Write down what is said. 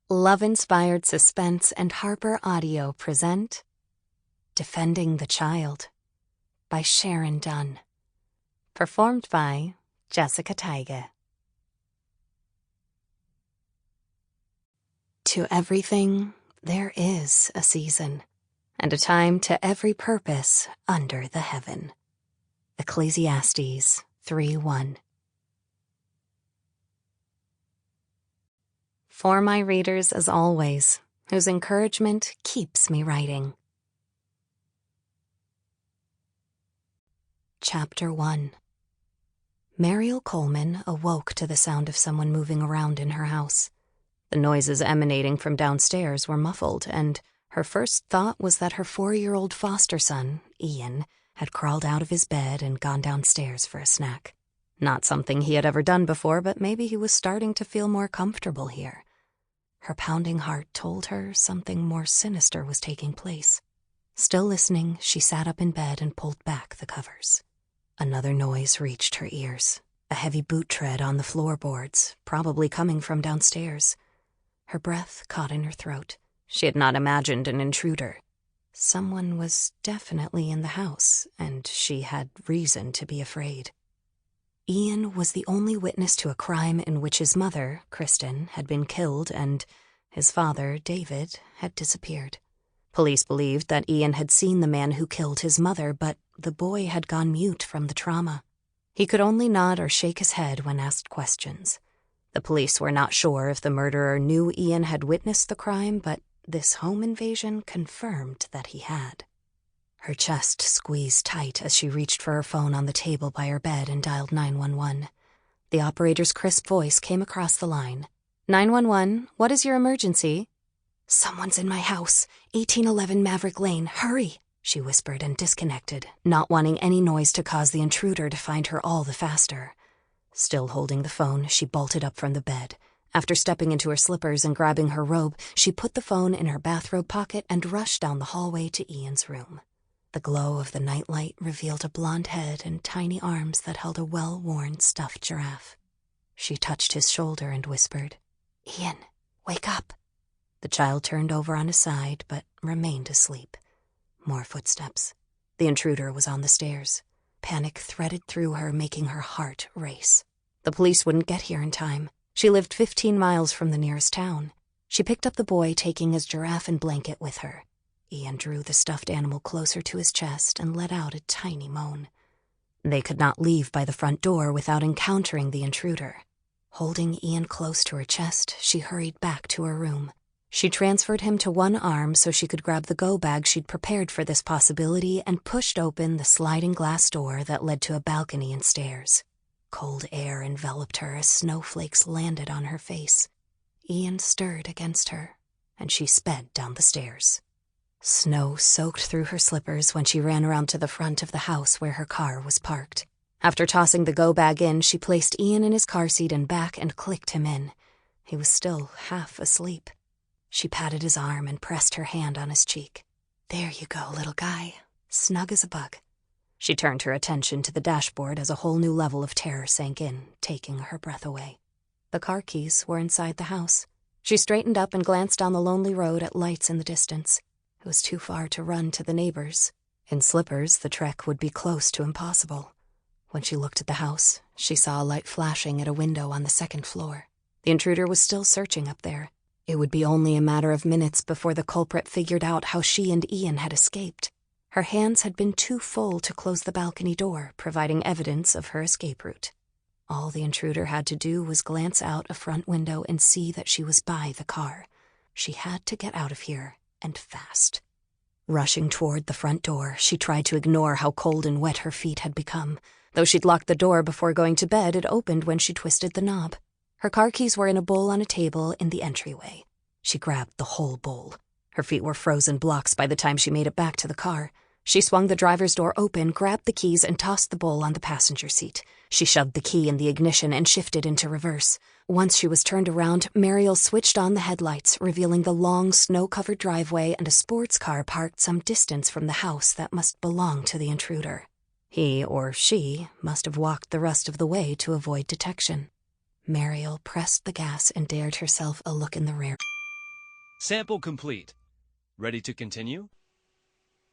Love-inspired suspense and HarperAudio present Defending the Child by Sharon Dunn. Performed by Jessica Taige. To everything there is a season, and a time to every purpose under the heaven. Ecclesiastes 3:1. For my readers as always, whose encouragement keeps me writing. Chapter 1. Mariel Coleman awoke to the sound of someone moving around in her house. The noises emanating from downstairs were muffled, and her first thought was that her 4-year-old foster son, Ian, had crawled out of his bed and gone downstairs for a snack. Not something he had ever done before, but maybe he was starting to feel more comfortable here. Her pounding heart told her something more sinister was taking place. Still listening, she sat up in bed and pulled back the covers. Another noise reached her ears, a heavy boot tread on the floorboards, probably coming from downstairs. Her breath caught in her throat. She had not imagined an intruder. Someone was definitely in the house, and she had reason to be afraid. Ian was the only witness to a crime in which his mother, Kristen, had been killed and his father, David, had disappeared. Police believed that Ian had seen the man who killed his mother, but the boy had gone mute from the trauma. He could only nod or shake his head when asked questions. The police were not sure if the murderer knew Ian had witnessed the crime, but this home invasion confirmed that he had. Her chest squeezed tight as she reached for her phone on the table by her bed and dialed 911. The operator's crisp voice came across the line. 911, what is your emergency? Someone's in my house, 1811 Maverick Lane, hurry, she whispered and disconnected, not wanting any noise to cause the intruder to find her all the faster. Still holding the phone, she bolted up from the bed. After stepping into her slippers and grabbing her robe, she put the phone in her bathrobe pocket and rushed down the hallway to Ian's room. The glow of the nightlight revealed a blonde head and tiny arms that held a well-worn stuffed giraffe. She touched his shoulder and whispered, Ian, wake up. The child turned over on his side, but remained asleep. More footsteps. The intruder was on the stairs. Panic threaded through her, making her heart race. The police wouldn't get here in time. She lived 15 miles from the nearest town. She picked up the boy, taking his giraffe and blanket with her. Ian drew the stuffed animal closer to his chest and let out a tiny moan. They could not leave by the front door without encountering the intruder. Holding Ian close to her chest, she hurried back to her room. She transferred him to one arm so she could grab the go bag she'd prepared for this possibility and pushed open the sliding glass door that led to a balcony and stairs. Cold air enveloped her as snowflakes landed on her face. Ian stirred against her, and she sped down the stairs. Snow soaked through her slippers when she ran around to the front of the house where her car was parked. After tossing the go bag in, she placed Ian in his car seat and back and clicked him in. He was still half asleep. She patted his arm and pressed her hand on his cheek. There you go, little guy. Snug as a bug. She turned her attention to the dashboard as a whole new level of terror sank in, taking her breath away. The car keys were inside the house. She straightened up and glanced down the lonely road at lights in the distance. It was too far to run to the neighbors. In slippers, the trek would be close to impossible. When she looked at the house, she saw a light flashing at a window on the second floor. The intruder was still searching up there. It would be only a matter of minutes before the culprit figured out how she and Ian had escaped. Her hands had been too full to close the balcony door, providing evidence of her escape route. All the intruder had to do was glance out a front window and see that she was by the car. She had to get out of here, and fast. Rushing toward the front door, she tried to ignore how cold and wet her feet had become. Though she'd locked the door before going to bed, it opened when she twisted the knob. Her car keys were in a bowl on a table in the entryway. She grabbed the whole bowl. Her feet were frozen blocks by the time she made it back to the car. She swung the driver's door open, grabbed the keys, and tossed the bowl on the passenger seat. She shoved the key in the ignition and shifted into reverse. Once she was turned around, Mariel switched on the headlights, revealing the long, snow-covered driveway and a sports car parked some distance from the house that must belong to the intruder. He or she must have walked the rest of the way to avoid detection. Mariel pressed the gas and dared herself a look in the rear. Sample complete. Ready to continue?